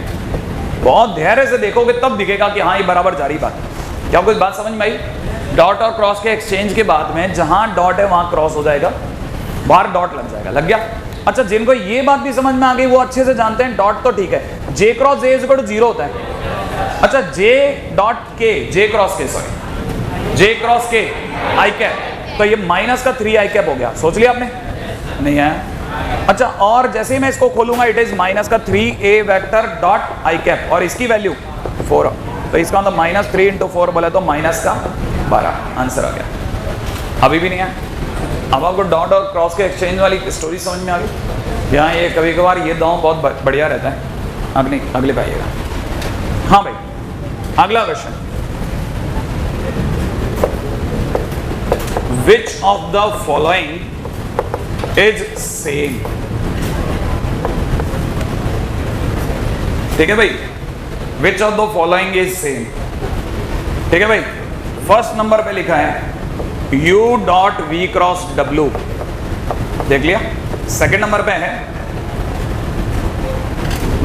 बहुत धैर्य से देखोगे तब दिखेगा कि हाँ ये बराबर जारी बात। क्या कुछ बात समझ में आई? डॉट और क्रॉस के एक्सचेंज के बाद में जहां डॉट है वहां क्रॉस हो जाएगा, बाहर डॉट लग जाएगा। लग गया? अच्छा, जिनको ये बात भी समझ में आ गई वो अच्छे से जानते हैं डॉट तो ठीक है, j cross j is equal to 0 होता है। अच्छा, j dot k, j cross k, sorry, j cross k i cap, तो ये माइनस का 3 आई कैप हो गया। सोच लिया आपने? नहीं है? अच्छा, और जैसे ही मैं इसको खोलूंगा, इट इज माइनस का 3 ए वेक्टर डॉट आई कैप और इसकी वैल्यू 4, तो इसका मतलब माइनस 3 इंटू 4 बोले तो माइनस का 12, आंसर आ गया। अभी भी नहीं है? अब आपको डॉट और क्रॉस के एक्सचेंज वाली स्टोरी समझ में आ गई? यहाँ ये कभी कभार ये दांव बहुत बढ़िया रहता है। अगले पे आइएगा। हाँ भाई, अगला question, which of the following is same? ठीक है भाई, विच of the following is same. ठीक है भाई, फर्स्ट नंबर पे लिखा है U dot V cross W, देख लिया। सेकेंड नंबर पे है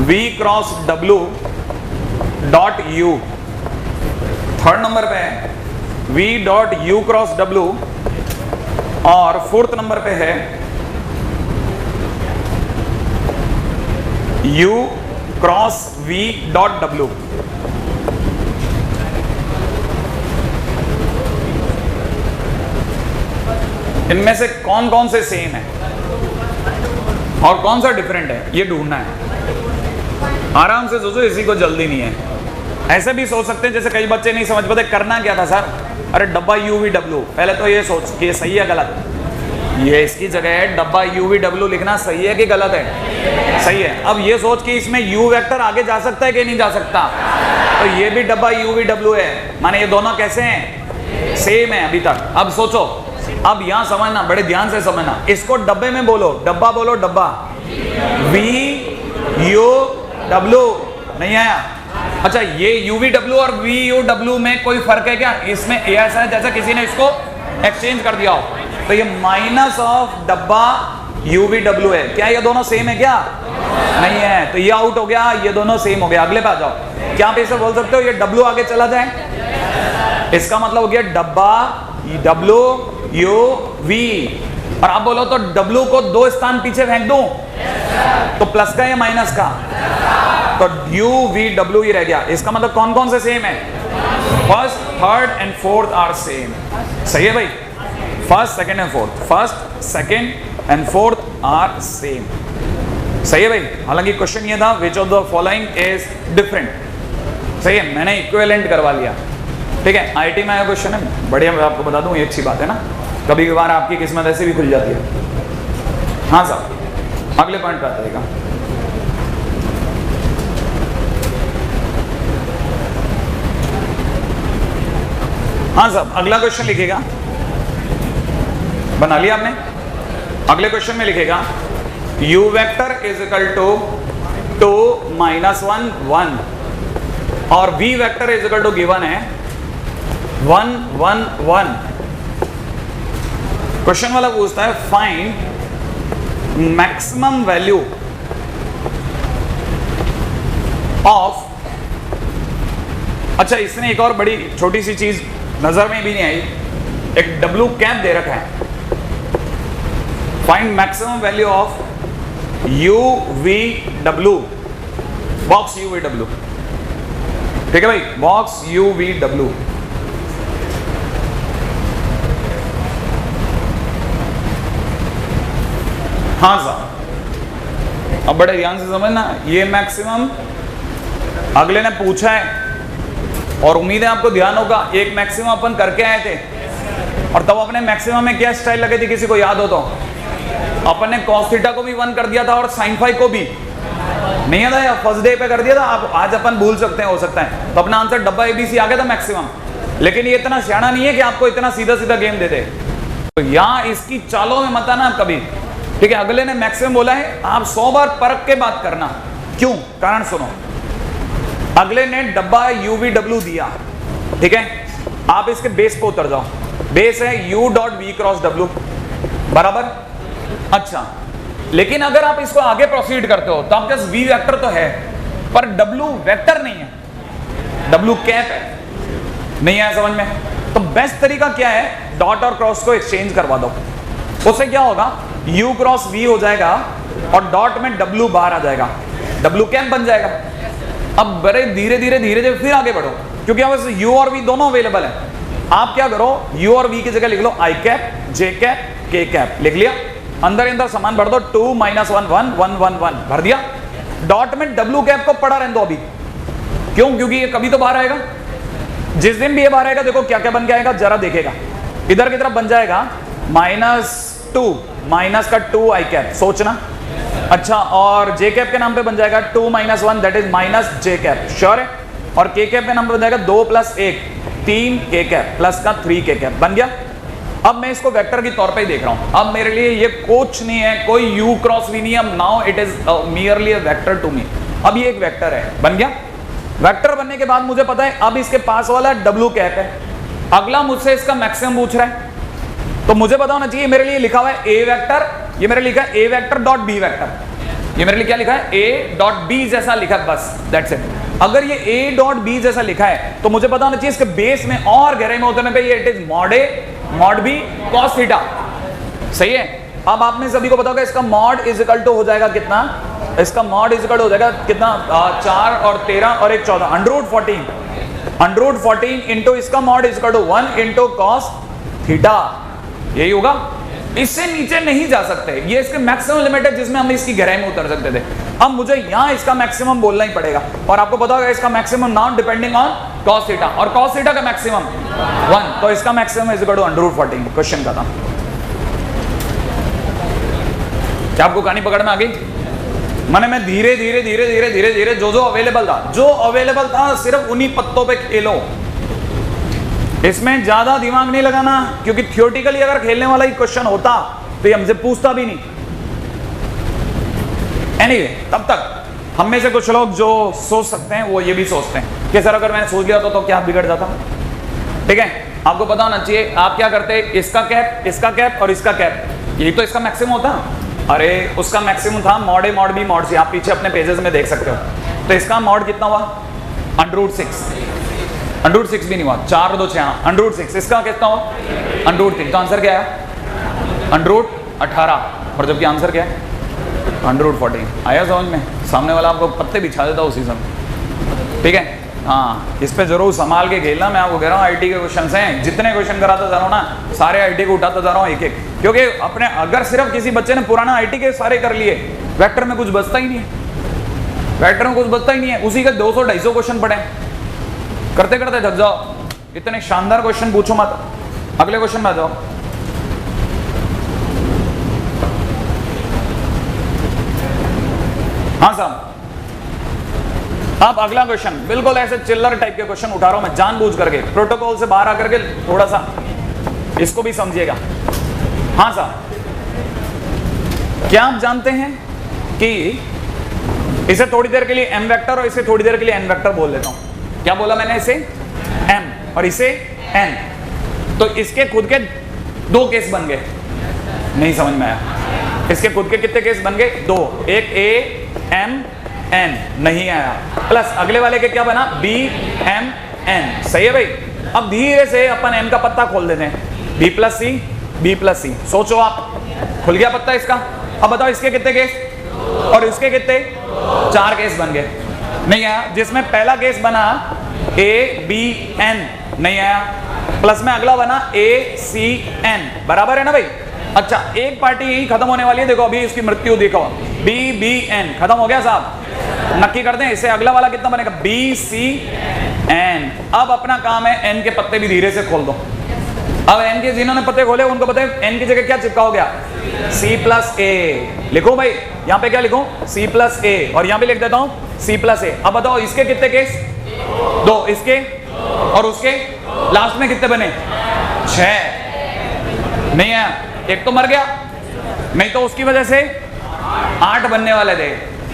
V cross W dot U। Third number पे है V dot U cross W और फोर्थ नंबर पे है U cross V dot W। इनमें से कौन कौन से सेम है और कौन सा डिफरेंट है, ये ढूंढना है। आराम से सोचो, इसी को जल्दी नहीं है। ऐसे भी सोच सकते हैं जैसे कई बच्चे नहीं समझ पाते करना क्या था सर, अरे डब्बा UVW, पहले तो ये सोच कि ये सही है गलत, ये इसकी जगह है डब्बा UVW लिखना सही है कि गलत है? सही है। अब ये सोच कि इसमें U वेक्टर आगे जा सकता है कि नहीं जा सकता, तो ये भी डब्बा UVW है, माने ये दोनों कैसे हैं? सेम है अभी तक। अब सोचो, अब यहां समझना, बड़े ध्यान से समझना, इसको डब्बे में बोलो, डब्बा बोलो, डब्बा, VUW, नहीं आया? अच्छा, ये UVW और VUW में कोई फर्क है क्या? इसमें ऐसा है जैसा किसी ने इसको एक्सचेंज कर दिया हो, तो ये माइनस ऑफ डब्बा UVW है। क्या ये दोनों सेम है क्या? नहीं है, तो ये आउट हो गया, ये दोनों सेम हो गया। अगले पे आ जाओ। क्या आप इसे बोल सकते हो ये W आगे चला जाए, इसका मतलब हो गया डब्बा WUV, और आप बोलो तो W को 2 स्थान पीछे फेंक दूं तो प्लस का या माइनस का, तो UVW ही रह गया। इसका मतलब कौन कौन से सेम है? First, third and fourth are same. सही है भाई, first, second and fourth, first, second and fourth are same. सही है भाई। हालांकि क्वेश्चन ये था which of the following is different. सही है, मैंने इक्विवेलेंट करवा लिया। ठीक है, IIT में आया क्वेश्चन है, बढ़िया, मैं आपको बता दूं, ये अच्छी बात है ना, कभी कभार आपकी किस्मत ऐसे भी खुल जाती है। हाँ साहब, अगले पॉइंट पे आते हैं। हाँ साहब, अगला क्वेश्चन लिखिएगा। बना लिया आपने? अगले क्वेश्चन में लिखेगा u vector is equal to 2 minus 1 1 और v vector is equal to given है 1 1 1। क्वेश्चन वाला पूछता है फाइंड मैक्सिमम वैल्यू ऑफ, अच्छा इसने एक और बड़ी छोटी सी चीज नजर में भी नहीं आई, एक डब्लू कैप दे रखा है। Find maximum value of you V W, box you V W, ठीक है भाई, बॉक्स यू वी डब्लू। हाँ साहब, अब बड़े ध्यान से समझना, ये मैक्सिमम अगले ने पूछा है और उम्मीद है आपको ध्यान होगा। एक मैक्सिमम अपन करके आए थे और तब अपने मैक्सिमम में क्या स्टाइल लगे थे, किसी को याद हो तो? अपन ने cos थीटा को भी 1 कर दिया था और sin फाई को भी, नहीं याद है? फर्स्ट डे पे कर दिया था। आप आज अपन भूल सकते हैं, हो सकता है। तो अपना आंसर डब्बा ABC आ गया था मैक्सिमम, लेकिन ये इतना सियाना नहीं है कि आपको इतना सीधा सीधा गेम दे दे। तो यहाँ इसकी चालों में मत आना आप कभी, ठीक है? अगले ने मैक्सिमम बोला है, आप 100 बार परख के बात करना। क्यों? कारण सुनो। अगले ने डब्बा UVW दिया, ठीक है? आप इसके बेस पे उतर जाओ। बेस है U dot V cross W, बराबर? अच्छा, लेकिन अगर आप इसको आगे प्रोसीड करते हो तो आपके पास V वेक्टर तो है पर W वेक्टर नहीं है, W कैप है। नहीं आया समझ में? तो बेस्ट तरीका क्या है, डॉट और क्रॉस को एक्सचेंज करवा दो। उससे क्या होगा, U क्रॉस V हो जाएगा और डॉट में W बाहर आ जाएगा, W कैप बन जाएगा। अब बड़े धीरे धीरे धीरे धीरे फिर आगे बढ़ो, क्योंकि अब U और V दोनों अवेलेबल है। आप क्या करो, U और V की जगह लिख लो I cap, J cap, K cap, लिख लिया। अंदर समन भर दो, 2 माइनस 1 1 1 1 1 भर दिया। डॉट में W कैप को पड़ा रहने दो अभी, क्यों? क्योंकि ये कभी तो बाहर आएगा। जिस दिन भी ये बाहर आएगा, देखो क्या क्या बन के आएगा, जरा देखेगा। इधर की तरफ बन जाएगा -2, माइनस का 2 I कैप, सोचना। अच्छा, और J कैप के नाम पे बन जाएगा 2 minus 1 that is minus J cap, sure है? और K कैप के नाम पे बन जाएगा 2 प्लस 1 3 K कैप प्लस का 3 K कैप, बन गया। अब मैं इसको वेक्टर के तौर पे ही देख रहा हूं। अब मेरे लिए ये कुछ नहीं है, कोई U क्रॉस V नहीं है। अब now it is merely a vector to me. अब ये एक वेक्टर है, बन गया। वेक्टर बनने के बाद मुझे पता है अब इसके पास वाला W कैप है। अगला मुझसे इसका मैक्सिमम पूछ रहा है, तो मुझे पता होना चाहिए मेरे लिए लिखा हुआ है A वेक्टर, ये मेरे लिखा है A vector dot B vector. ये मेरे लिए क्या लिखा है, A डॉट B जैसा लिखा है, बस दैट्स इट। अगर ये A डॉट B जैसा लिखा है तो मुझे पता होना चाहिए इसके बेस में और गहराई में उतरने पे ये it is mod A mod B cos theta, सही है? अब आप में सभी को पता होगा इसका मॉड इज इक्वल टू हो जाएगा कितना, इसका मॉड इज इक्वल टू हो जाएगा कितना, 4 और 13 और 1 14, अंडर रूट 14 इंटू इसका mod is equal to 1 into cos theta, यही होगा। इससे नीचे नहीं जा सकते, ये इसके मैक्सिमम लिमिट है जिसमें हम इसकी गहराई में उतर सकते थे। अब मुझे यहां इसका मैक्सिमम बोलना ही पड़ेगा, और आपको पता होगा इसका maximum now depending on cos theta, और cos थीटा का मैक्सिमम 1, तो इसका maximum is equal to under root 14। Question का था, क्या आपको कहानी पकड़ में आ गई? मैंने मैं धीरे धीरे धीरे धीरे धीरे धीरे जो अवेलेबल था सिर्फ उन्हीं पत्तों पे खेलो। इसमें ज्यादा दिमाग नहीं लगाना, क्योंकि थियोरेटिकली अगर खेलने वाला ही क्वेश्चन होता तो ये हमसे पूछता भी नहीं। एनीवे, तब तक हम में से कुछ लोग जो सोच सकते हैं वो ये भी सोचते हैं कि सर अगर मैंने सोच लिया तो क्या बिगड़ जाता, ठीक है? आपको पता होना चाहिए आप क्या करते, इसका कैप और इसका कैप, यही तो इसका मैक्सिमम होता। अरे उसका मैक्सिमम था mod A mod B mod C, आप पीछे अपने पेजेस में देख सकते हो। तो इसका मॉड कितना हुआ, अंडर रूट 6 भी नहीं हुआ, 4 2 6, अंडर रूट 6। इसका कितना हुआ, अंडर रूट 3। तो आंसर क्या है, अंडर रूट 18, और जबकि आंसर क्या है, अंडर रूट 14। आया समझ में? सामने वाला आपको पत्ते बिछा देता उसी समय, ठीक है? हाँ, इस पे जरूर संभाल के खेलना। मैं आपको कह रहा हूँ IT के क्वेश्चन हैं, जितने क्वेश्चन कराता जा रहा हूँ ना, सारे IT को उठाता जा रहा हूँ एक एक, क्योंकि अपने अगर सिर्फ किसी बच्चे ने पुराना IT के सारे कर लिए, वेक्टर में कुछ बचता ही नहीं है, उसी के 200-250 क्वेश्चन पढ़े, करते करते थक जाओ। इतने शानदार क्वेश्चन पूछो मत। अगले क्वेश्चन में आ जाओ। हाँ साहब, अब अगला क्वेश्चन बिल्कुल ऐसे चिल्लर टाइप के क्वेश्चन उठा रहा हूं मैं जानबूझ करके, प्रोटोकॉल से बाहर आकर के थोड़ा सा इसको भी समझिएगा। हाँ साहब, क्या आप जानते हैं कि इसे थोड़ी देर के लिए m वेक्टर और इसे थोड़ी देर के लिए n वेक्टर बोल लेता हूं। क्या बोला मैंने? इसे m और इसे n। तो इसके खुद के दो केस बन गए। नहीं समझ में आया? इसके खुद के कितने केस बन गए? दो। एक a m n नहीं आया, प्लस अगले वाले के क्या बना? b m n। सही है भाई। अब धीरे से अपन m का पत्ता खोल देते हैं, b प्लस सी b प्लस सी। सोचो आप, खुल गया पत्ता इसका। अब बताओ इसके कितने केस और इसके कितने? 4 केस बन गए। नहीं आया? जिसमें पहला केस बना a b n नहीं आया, प्लस में अगला बना a c n। बराबर है ना भाई? अच्छा, एक पार्टी यही खत्म होने वाली है। देखो अभी इसकी मृत्यु देखो, b b n खत्म हो गया साहब। नक्की कर दें इससे अगला वाला कितना बनेगा? b c n। अब अपना काम है n के पत्ते भी धीरे से खोल दो। अब n के जिन्होंने पत्ते खोले उनको पता है n की जगह क्या चिपका हो गया? c plus a। लिखो भाई, यहाँ पे क्या लिखो? c प्लस a, और यहाँ पे लिख देता हूँ c प्लस a। अब बताओ इसके कितने केस? 2। इसके और उसके लास्ट में कितने बने? 6। नहीं है? एक तो मर गया, नहीं तो उसकी वजह से 8 बनने वाले थे।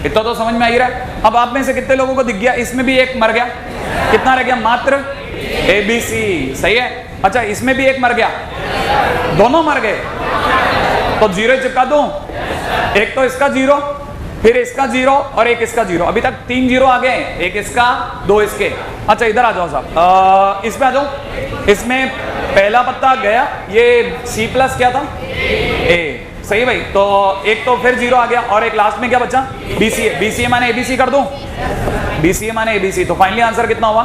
इतना तो समझ में आ ही रहा है। अब आप में से कितने लोगों को दिख गया इसमें भी एक मर गया? कितना रह गया? मात्र a b c। सही है। अच्छा, इसमें भी एक मर गया, दोनों मर गए, तो 0 चिपका दूं। एक तो इसका 0, फिर इसका 0 और एक इसका 0। अभी तक 3 0 आ गए, एक इसका 2 इसके। अच्छा इधर आ जाओ साहब, इसमें आ जाओ। इसमें पहला पत्ता गया, ये c प्लस क्या था? a। सही भाई। तो एक तो फिर 0 आ गया और एक लास्ट में क्या बचा? bca। bca माने abc कर दूं? bca माने abc, तो फाइनली आंसर कितना हुआ?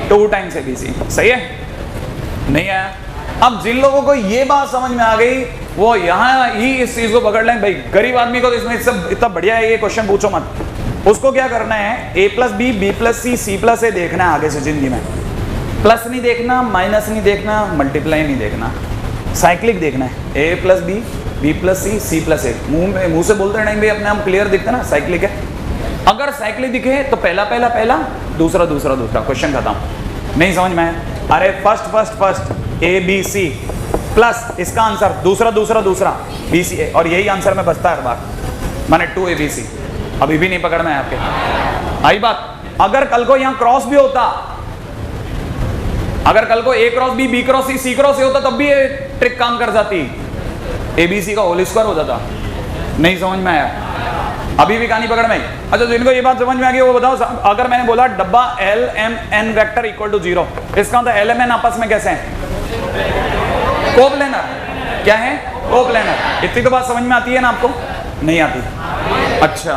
2 टाइम्स abc। सही है? नहीं आया? अब जिन लोगों को ये बात समझ में आ गई वो यहाँ ही इस चीज को पकड़ लें। भाई गरीब आदमी को तो इसमें इतना बढ़िया है, ये क्वेश्चन पूछो मत। उसको क्या करना है? a plus B B plus C C plus A देखना है आगे से जिंदगी में। प्लस नहीं देखना, माइनस नहीं देखना, मल्टीप्लाई नहीं देखना, साइक्लिक देखना है। a plus B B plus C C plus A. मुंह से बोलते टाइम भी अपने आप क्लियर दिखता ना साइक्लिक है। अगर साइक्लिक दिखे तो पहला पहला पहला, दूसरा दूसरा दूसरा, क्वेश्चन खत्म। नहीं समझ में आया? अरे first first first A B C plus इसका आंसर दूसरा दूसरा दूसरा बी सी ए, और यही आंसर में बचता है हर बार, माने 2 ए बी सी। अभी भी नहीं पकड़ में आपके आई बात। अगर कल को यहाँ क्रॉस भी होता, अगर कल को A cross B B cross C C cross A होता, तब भी ये ट्रिक काम कर जाती, ए बी सी का होल स्क्वायर हो जाता। नहीं समझ में आया? अभी भी कहानी पकड़ में आई? अच्छा, जिनको ये बात समझ में आ गई वो बताओ। अगर मैंने बोला डब्बा L M N vector equal to 0, इसका मतलब एल एम एन आपस में कैसे हैं? कोप्लेनर। क्या है? कोप्लेनर। इतनी तो बात समझ में आती है ना आपको? नहीं आती? अच्छा,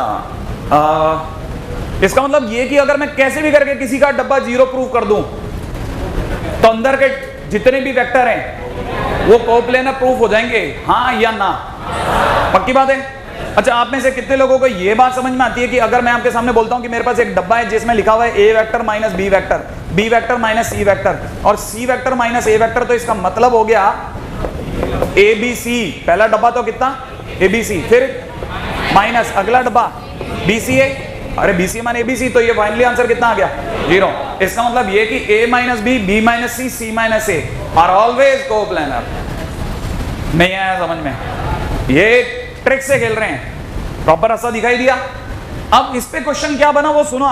इसका मतलब ये कि अगर मैं कैसे भी करके किसी का डब्बा 0 प्रूव कर दूं तो अंदर के जितने भी वेक्टर हैं वो कोप्लेनर प्रूफ हो जाएंगे, हाँ या ना? पक्की बात है? अच्छा, आप में से कितने लोगों को यह बात समझ में आती है कि अगर मैं आपके सामने बोलता हूं कि मेरे पास एक डब्बा है जिसमें लिखा हुआ है A vector minus B vector, B vector minus C vector और C vector minus A vector, तो इसका मतलब हो गया ए बी सी। पहला डब्बा तो कितना? ए बी सी, फिर माइनस अगला डब्बा बी सी ए। अरे बी सी माने ए बी सी, तो ये फाइनली आंसर कितना आ गया? 0। इसका मतलब ये कि A minus B B minus C C minus A are always coplanar. नहीं आया समझ में? ये ट्रिक से खेल रहे हैं। प्रॉपर रास्ता दिखाई दिया? अब इस पे क्वेश्चन क्या बना वो सुनो।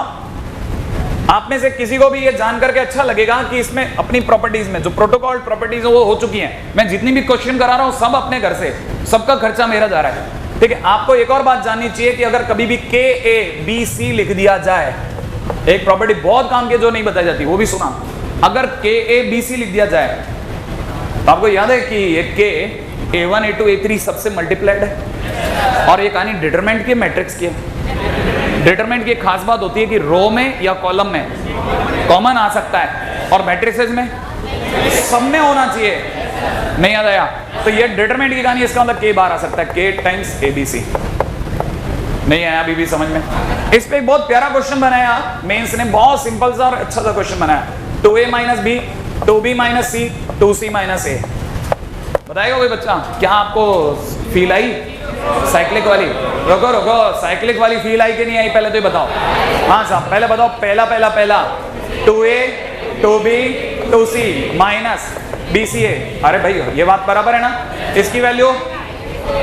आप में से किसी को भी ये जान करके अच्छा लगेगा कि इसमें अपनी प्रॉपर्टीज में जो प्रोटोकॉल प्रॉपर्टीज वो हो चुकी हैं। मैं जितनी भी क्वेश्चन करा रहा हूं सब अपने घर से, सबका खर्चा मेरा जा रहा है। ठीक है? आपको एक और बात जाननी चाहिए कि अगर कभी भी के ए बी सी लिख दिया जाए, एक प्रॉपर्टी बहुत काम की जो नहीं बताई जाती वो भी सुना। अगर के ए बी सी लिख दिया जाए तो आपको याद है कि ये के A1 A2 A3 सबसे मल्टीप्लाइड है, और ये कहानी डिटरमिनेंट की मैट्रिक्स की है। डिटरमिनेंट की एक खास बात होती है कि रो में या कॉलम में कॉमन आ सकता है और मैट्रिसेस में सब में होना चाहिए। नहीं याद आया? तो ये डिटरमिनेंट की कहानी, इसका मतलब के बार आ सकता है, के टाइम्स ए बी सी। नहीं आया अभी भी समझ में? इस पे एक बहुत प्यारा क्वेश्चन बनाया मेंस ने, बहुत सिंपल सा और अच्छा सा क्वेश्चन बनाया। 2a minus B 2b minus C 2c minus A. बताएगा कोई बच्चा? क्या आपको फील आई साइक्लिक वाली? रुको रुको, साइक्लिक वाली फील आई कि नहीं आई पहले तो ये बताओ। हाँ साहब पहले बताओ। पहला पहला पहला 2a 2b 2c minus bca। अरे भाई ये बात बराबर है ना? इसकी वैल्यू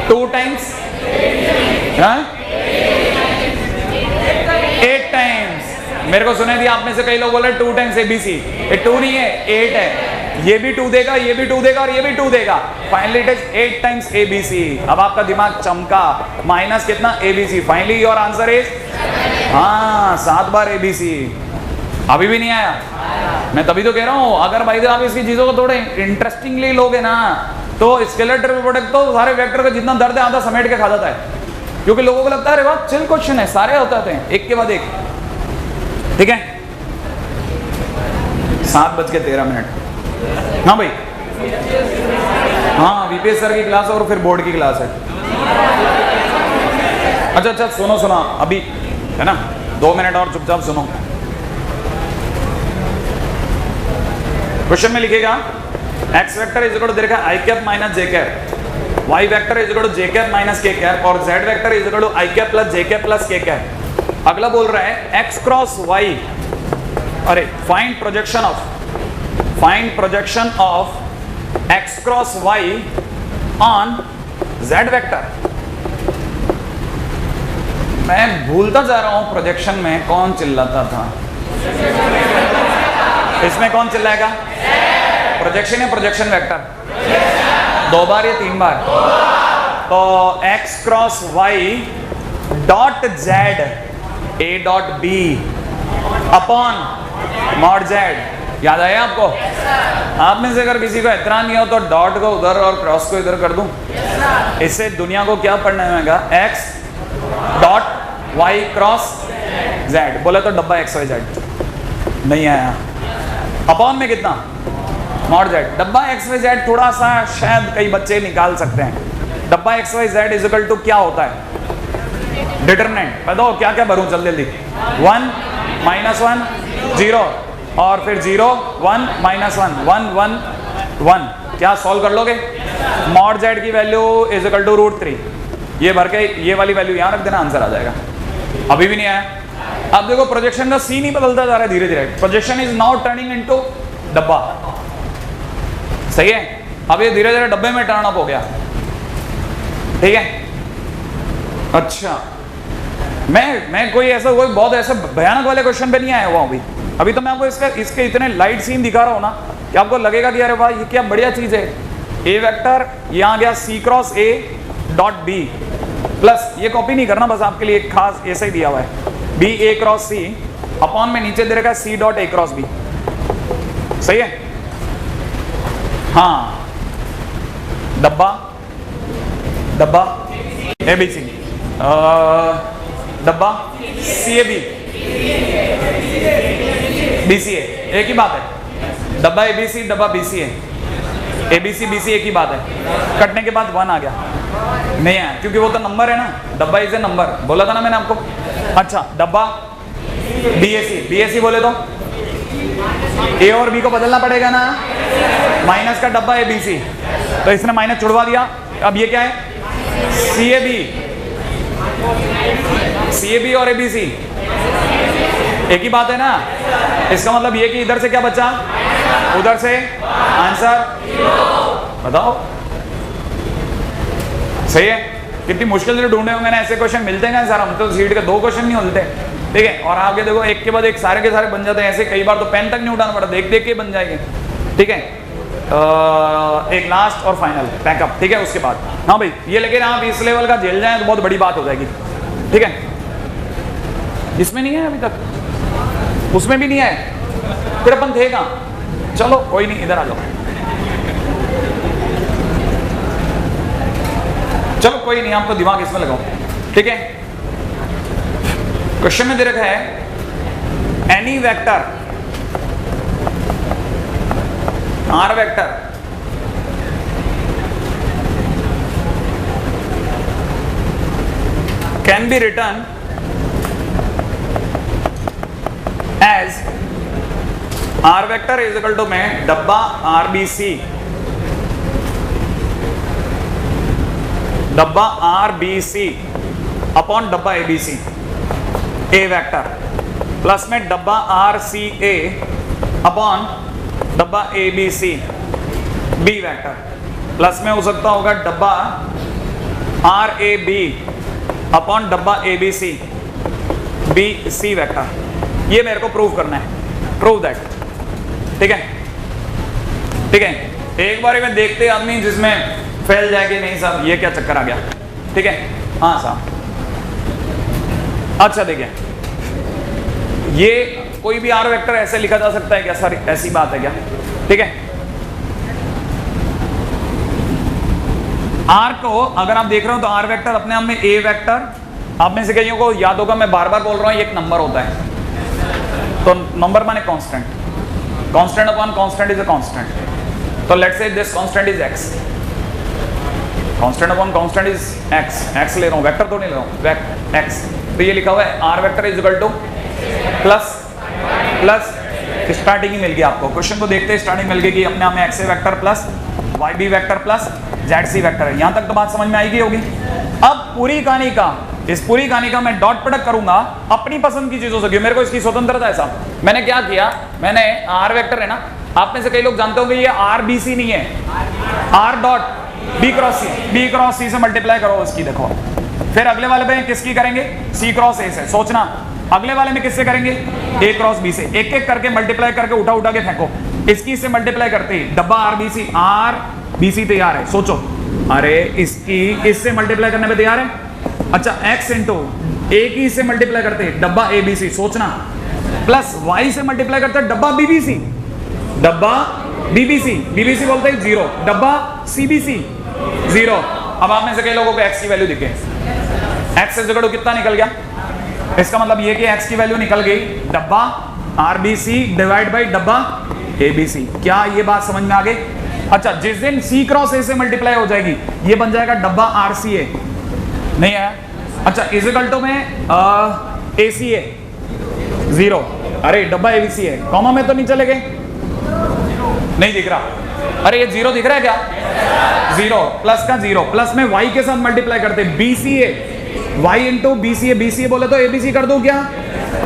2 टाइम्स 8 टाइम्स। मेरे को सुने दिया आप में से कई लोग बोल रहे 2 टाइम्स एबीसी। ये 2 नहीं है, 8 है। ये भी 2 देगा, ये भी 2 देगा और ये भी 2 देगा। Finally it is 8 times ABC. अब आपका दिमाग चमका। माइनस कितना? ABC. Finally your answer is, हाँ, 7 बार एबीसी। अभी भी नहीं आया? मैं तभी तो कह रहा हूं, अगर भाई आप इसकी चीजों को थोड़े इंटरेस्टिंगली लोगे ना, तो स्केलेटल प्रोडक्ट तो सारे वेक्टर का जितना दर्द है आधा समेट के खा जाता है। क्योंकि लोगों को लगता है अरे वाह चिल क्वेश्चन है, सारे होते हैं एक के बाद एक। ठीक है, 7:13। हाँ भाई, हाँ, वीपीएस सर की क्लास और फिर बोर्ड की क्लास है। अच्छा, सुनो अभी, है ना, 2 मिनट और चुपचाप सुनो। क्वेश्चन में लिखेगा x vector is equal to, देखा, i cap minus j cap, y vector is equal to j cap minus k cap और z vector is equal to i cap plus j cap plus k cap. अगला बोल रहा है x cross y, अरे find projection of x cross y on z vector. मैं भूलता जा रहा हूं प्रोजेक्शन में कौन चिल्लाता था। इसमें कौन चिल्लाएगा? प्रोजेक्शन या प्रोजेक्शन वेक्टर? 2 बार या 3 बार? तो x cross y dot z a dot b upon mod z। याद आया आपको? आप में से अगर किसी को इतना नहीं हो तो डॉट को उधर और क्रॉस को इधर कर दूं। इससे दुनिया को क्या पढ़ना है? x dot y cross z। बोले तो डब्बा x y z। नहीं आया। अपॉन में कितना? Mod z। डब्बा एक्स वाई जेड थोड़ा सा शायद कई बच्चे निकाल सकते हैं। डब्बा X Y Z is equal to क्या होता है? डिटरमिनेंट। बताओ क्या क्या भरूं जल्दी? 1 -1 0 और फिर 0 1 -1 1 1 1। क्या सॉल्व कर लोगे? मॉड z की वैल्यू इज इक्वल टू √3। ये भर के ये वाली वैल्यू यहां रख देना, आंसर आ जाएगा। अभी भी नहीं आया। अब देखो प्रोजेक्शन का सीन ही बदलता जा रहा है धीरे धीरे। Projection is now turning into डब्बा। सही है, अब ये धीरे धीरे डब्बे में टर्न अप हो गया। ठीक है, अच्छा, मैं कोई ऐसा कोई बहुत ऐसे भयानक वाले क्वेश्चन पे नहीं आया हुआ अभी तो मैं आपको इसके इतने लाइट सीन दिखा रहा हूं ना कि आपको लगेगा कि अरे वाह ये क्या बढ़िया चीज है। ए वेक्टर यहाँ गया c cross a dot b plus, ये कॉपी नहीं करना, बस आपके लिए एक खास ऐसा ही दिया हुआ है, b a cross c upon में नीचे दे रखा है c dot a cross b। सही है, हाँ, डब्बा ABC, डब्बा CAB BCA, एक ही बात है। डब्बा ABC डब्बा BCA, ABC BCA एक ही बात है। कटने के बाद 1 आ गया, नहीं आया क्योंकि वो तो नंबर है ना, डब्बा इज ए नंबर, बोला था ना मैंने आपको। अच्छा, डब्बा BAC बोले तो A और B को बदलना पड़ेगा ना, माइनस का डब्बा ABC, तो इसने माइनस छुड़वा दिया। अब ये क्या है? CAB और ABC एक ही बात है ना। इसका मतलब ये कि इधर से क्या बचा, उधर से आंसर बताओ। सही है, कितनी मुश्किल से ढूंढे होंगे ना ऐसे क्वेश्चन, मिलते हैं सर हम तो सीट के 2 क्वेश्चन नहीं मिलते। ठीक है, और आगे देखो एक के बाद एक सारे के सारे बन जाते हैं। ऐसे कई बार तो पेन तक नहीं उठाना पड़ा, देख देख के बन जाएंगे। ठीक है, एक लास्ट और फाइनल पैकअप। ठीक है, उसके बाद हाँ भाई ये, लेकिन आप इस लेवल का झेल जाएं तो बहुत बड़ी बात हो जाएगी। ठीक है, इसमें नहीं है अभी तक, उसमें भी नहीं है, फिर अपन थे कहाँ। चलो कोई नहीं, इधर आ जाओ। चलो कोई नहीं, आपको दिमाग इसमें लगाओ। ठीक है, क्वेश्चन में दे रखा है any vector R vector can be written as R vector is equal to में डब्बा RBC, डब्बा RBC अपॉन डब्बा ABC A वेक्टर प्लस में डब्बा RCA अपॉन डब्बा ABC B वेक्टर प्लस में हो सकता होगा डब्बा आर ए बी अपॉन डब्बा A B C B C vector, ये मेरे को प्रूव करना है, प्रूव दैट। ठीक है, ठीक है, एक बार में देखते आदमी जिसमें फैल जाए कि नहीं साहब ये क्या चक्कर आ गया। ठीक है, हाँ साहब, अच्छा देखिए, ये कोई भी आर वेक्टर ऐसे लिखा जा सकता है क्या सर, ऐसी बात है क्या? ठीक है, आर को अगर आप देख रहे हो तो आर वेक्टर अपने आप में ए वेक्टर, आप में से कईयों को याद होगा मैं बार बार बोल रहा हूं ये एक नंबर होता है, तो नंबर माने constant, constant upon constant is a constant. तो let's say this constant is X, constant upon constant is X, X ले रहा हूं, वेक्टर तो नहीं ले रहा हूं, एक्स। तो ये लिखा हुआ है R vector is equal to plus plus, starting ही मिल गया आपको, क्वेश्चन को देखते स्टार्टिंग मिल गई कि अपने आप में X A vector plus Y B vector plus Z C vector है। यहां तक तो बात समझ में आएगी होगी। अब पूरी कहानी का, इस पूरी कहानी का मैं डॉट प्रोडक्ट करूंगा अपनी पसंद की चीजों से, मेरे को इसकी स्वतंत्रता है साहब। मैंने क्या किया, मैंने आर वेक्टर है ना, आप में से कई लोग जानते होंगे ये आर बी सी नहीं है, आर डॉट बी क्रॉस सी, बी क्रॉस सी से मल्टीप्लाई करो इसकी, देखो फिर अगले वाले में किसकी करेंगे, सी क्रॉस ए से, सोचना अगले वाले में किससे करेंगे, ए क्रॉस बी से, एक एक करके मल्टीप्लाई करके उठा उठा के फेंको, इसकी से मल्टीप्लाई करते ही डब्बा आर बी सी तैयार है। सोचो, अरे इसकी इससे मल्टीप्लाई करने पे तैयार है, अच्छा एक्स इंटू ए की इससे मल्टीप्लाई करते हैं डब्बा ए बी सी, सोचना प्लस वाई से मल्टीप्लाई करते हैं डब्बा बी बी सी, डब्बा बी बी सी बोलते हैं जीरो, डब्बा सी बी सी जीरो। अब आप में से कई लोगों को एक्स की वैल्यू दिखे, एक्स से जगह कितना निकल गया, इसका मतलब ये कि एक्स की वैल्यू निकल गई डब्बा R B C divide by डब्बा ए बी सी। क्या ये बात समझ में आ गई? अच्छा, जिस दिन सी क्रॉस ए से मल्टीप्लाई हो जाएगी ये बन जाएगा डब्बा आर सी ए, नहीं है? अच्छा, इजिकल टू में ए सी ए जीरो, अरे डब्बा ए बी सी है, कॉमा में तो नहीं चले गए, नहीं दिख रहा, अरे ये जीरो दिख रहा है क्या, जीरो प्लस का जीरो, प्लस में वाई के साथ मल्टीप्लाई करते बी सी ए, वाई इंटू बी सी ए बोले तो ए बी सी कर दो क्या,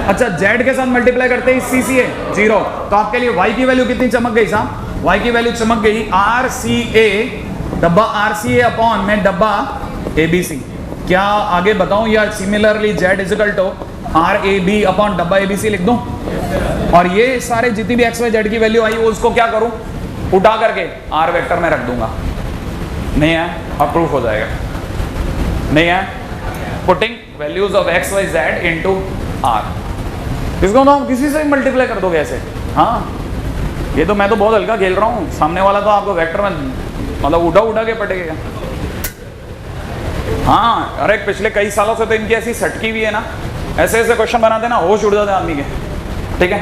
अच्छा जेड के साथ मल्टीप्लाई करते हैं सी सी ए जीरो, तो आपके लिए वाई की वैल्यू कितनी चमक गई साहब, वाई की वैल्यू चमक गई आर सी ए, डब्बा आर सी ए अपॉन में डब्बा ए बी सी। क्या आगे बताऊं या similarly Z is equal to R A B upon डब्बा ए बी सी लिख दूं, और ये सारे जितनी भी एक्स वाई जेड की वैल्यू आई वो उसको क्या करूं, उठा करके आर वेक्टर में रख दूंगा, नहीं है, अप्रूव हो जाएगा, नहीं है, putting values of X Y Z into R, इसको तो आप किसी से भी मल्टीप्लाई कर दोगे ऐसे। हाँ, ये तो मैं तो बहुत हल्का खेल रहा हूँ, सामने वाला तो आपको वेक्टर में मतलब उठा के पटेगा। हाँ, अरे पिछले कई सालों से तो इनकी ऐसी सटकी भी है ना, ऐसे ऐसे क्वेश्चन बनाते ना होश उड़ जाते आदमी के। ठीक है,